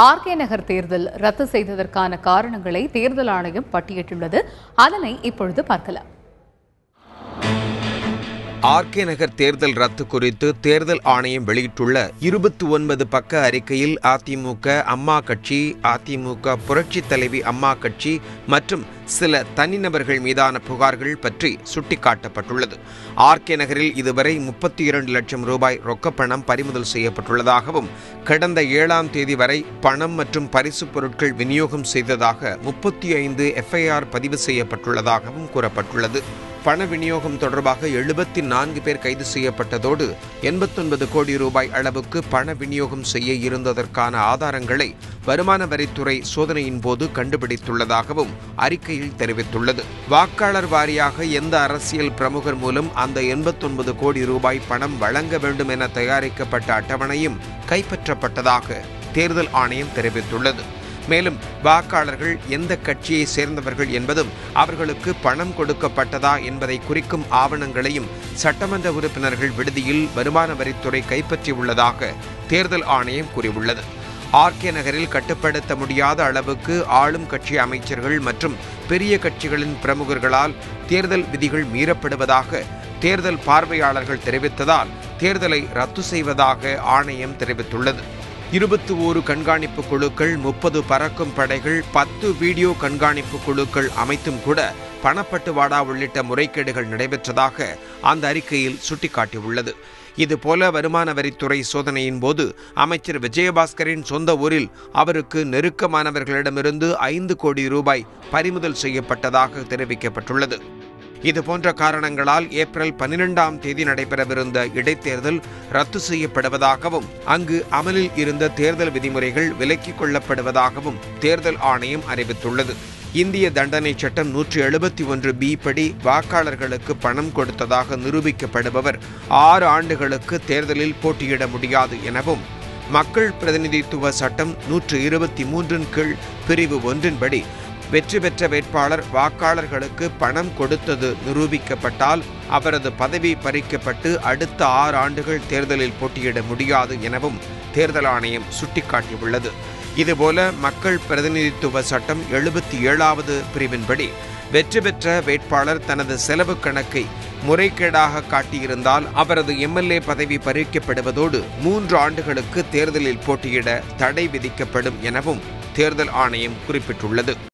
RK நகர் தேர்தல் ரத்து செய்ததற்கான காரணங்களை தேர்தல் ஆணையம் பட்டியலிட்டுள்ளது. அதனை இப்பொழுது பார்க்கலாம். ஆர்கே நகர் தேர்தல் ரத்து குறித்து தேர்தல் ஆணையம் வெளியிட்டுள்ள 29 பக்க அறிக்கையில் அதிமுக, அம்மா கட்சி, அதிமுக புரட்சித் தலைவி அம்மா கட்சி மற்றும் சில தனிநபர்கள் மீதான புகார்கள் பற்றி சுட்டிக்காட்டப்பட்டுள்ளது. ஆர்கே நகரில் இதுவரை 32 லட்சம் ரூபாய் ரொக்கப்பணம் பறிமுதல் செய்யப்பட்டுள்ளதாகவும், கடந்த 7ஆம் தேதி வரை பணம் மற்றும் பரிசு பொருட்கள் விநியோகம் செய்ததாக 35 FIR பதிவு செய்யப்பட்டுள்ளதாகவும் கூறப்பட்டுள்ளது. பண விநியோகம் தொடர்பாக 74 பேர் கைது செய்யப்பட்டதோடு 89 கோடி ரூபாய் அளவுக்கு பண விநியோகம் செய்ய இருந்ததற்கான ஆதாரங்களை வருமான வரித்துறை சோதனையின் போது கண்டுபிடித்துள்ளதாகவும் அறிக்கையில் தெரிவித்துள்ளது. வாக்காளர் வாரியாக எந்த அரசியல் பிரமுகர் மூலம் அந்த 89 கோடி ரூபாய் பணம் வழங்க வேண்டும் என தயாரிக்கப்பட்ட அட்டவணையும் கைப்பற்றப்பட்டதாக தேர்தல் ஆணையம் தெரிவித்துள்ளது. மேலும் வாக்காளர்கள் எந்த கட்சியை சேர்ந்தவர்கள் என்பதும் அவர்களுக்கு பணம் கொடுக்கப்பட்டதா என்பதை குறிக்கும் ஆவணங்களையும் சட்டமன்ற உறுப்பினர்கள் விடுதியில் வருமான வரித்துறை கைப்பற்றியுள்ளதாக தேர்தல் ஆணையம் கூறியுள்ளது. ஆர்கே நகரில் கட்டுப்படுத்த முடியாத அளவுக்கு ஆளும் கட்சி அமைச்சர்கள் மற்றும் பெரிய கட்சிகளின் பிரமுகர்களால் தேர்தல் விதிகள் மீறப்படுவதாக தேர்தல் பார்வையாளர்கள் தெரிவித்ததால் தேர்தலை ரத்து செய்வதாக ஆணையம் தெரிவித்துள்ளது. 21 கண்காணிப்பு குழுக்கள், 30 பறக்கும் படைகள், 10 வீடியோ கண்காணிப்பு குழுக்கள் அமைத்தும் கூட பணப்பட்டுவாடா உள்ளிட்ட முறைகேடுகள் நடைபெற்றதாக அந்த அறிக்கையில் சுட்டிக்காட்டியுள்ளது. இதுபோல வருமான வரித்துறை சோதனையின் போது அமைச்சர் விஜயபாஸ்கரின் சொந்த ஊரில் அவருக்கு நெருக்கமானவர்களிடமிருந்து 5 கோடி ரூபாய் பறிமுதல் செய்யப்பட்டதாக தெரிவிக்கப்பட்டுள்ளது. இதுபோன்ற காரணங்களால் ஏப்ரல் 12ஆம் தேதி நடைபெறவிருந்த இடைத்தேர்தல் ரத்து செய்யப்படுவதாகவும், அங்கு அமலில் இருந்த தேர்தல் விதிமுறைகள் விலக்கிக் கொள்ளப்படுவதாகவும் தேர்தல் ஆணையம் அறிவித்துள்ளது. இந்திய தண்டனை சட்டம் 171B படி வாக்காளர்களுக்கு பணம் கொடுத்ததாக நிரூபிக்கப்படுபவர் 6 ஆண்டுகளுக்கு தேர்தலில் போட்டியிட முடியாது எனவும், மக்கள் பிரதிநிதித்துவ சட்டம் 123 கீழ் பிரிவு 1 படி வெற்றி பெற்ற வேட்பாளர் வாக்காளர்களுக்கு பணம் கொடுத்தது நிரூபிக்கப்பட்டால் அவரது பதவி பறிக்கப்பட்டு அடுத்த 6 ஆண்டுகள் தேர்தலில் போட்டியிட முடியாது எனவும் தேர்தல் ஆணையம் சுட்டிக்காட்டியுள்ளது. இதுபோல மக்கள் பிரதிநிதித்துவ சட்டம் 77வது பிரிவின்படி வெற்றி பெற்ற வேட்பாளர் தனது செலவு கணக்கை முறைகேடாக காட்டியிருந்தால் அவரது MLA பதவி பறிக்கப்படுவதோடு 3 ஆண்டுகளுக்கு தேர்தலில் போட்டியிட தடை விதிக்கப்படும் எனவும் தேர்தல் ஆணையம் குறிப்பிட்டுள்ளது.